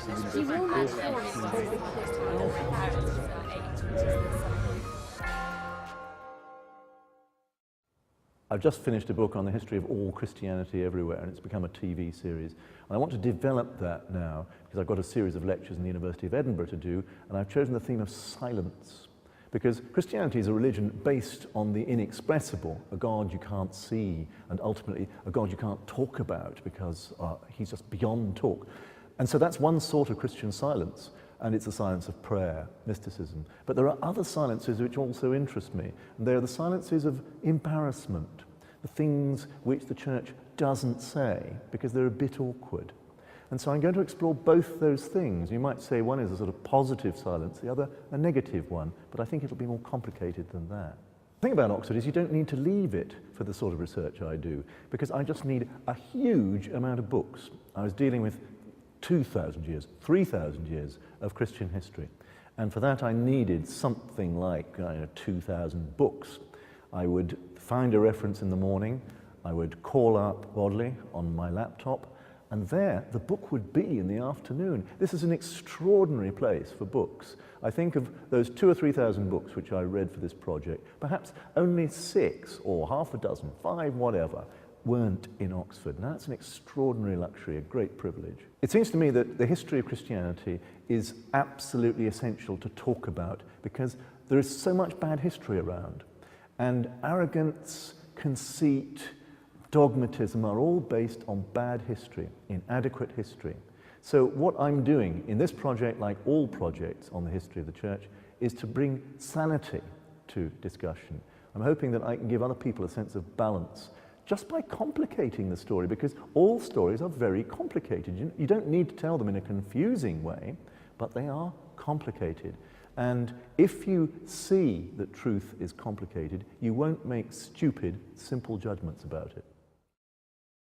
I've just finished a book on the history of all Christianity everywhere, and it's become a TV series. And I want to develop that now, because I've got a series of lectures in the University of Edinburgh to do, and I've chosen the theme of silence. Because Christianity is a religion based on the inexpressible, a God you can't see, and ultimately a God you can't talk about, because he's just beyond talk. And so that's one sort of Christian silence, and it's the silence of prayer, mysticism. But there are other silences which also interest me, and they are the silences of embarrassment, the things which the church doesn't say because they're a bit awkward. And so I'm going to explore both those things. You might say one is a sort of positive silence, the other a negative one, but I think it'll be more complicated than that. The thing about Oxford is you don't need to leave it for the sort of research I do, because I just need a huge amount of books. I was dealing with 2,000 years, 3,000 years of Christian history. And for that I needed something like 2,000 books. I would find a reference in the morning, I would call up Bodley on my laptop, and there the book would be in the afternoon. This is an extraordinary place for books. I think of those 2,000 or 3,000 books which I read for this project, perhaps only 6 or half a dozen, 5, whatever, weren't in Oxford. Now that's an extraordinary luxury, a great privilege. It seems to me that the history of Christianity is absolutely essential to talk about, because there is so much bad history around. And arrogance, conceit, dogmatism are all based on bad history, inadequate history. So what I'm doing in this project, like all projects on the history of the church, is to bring sanity to discussion. I'm hoping that I can give other people a sense of balance just by complicating the story, because all stories are very complicated. You don't need to tell them in a confusing way, but they are complicated. And if you see that truth is complicated, you won't make stupid, simple judgments about it.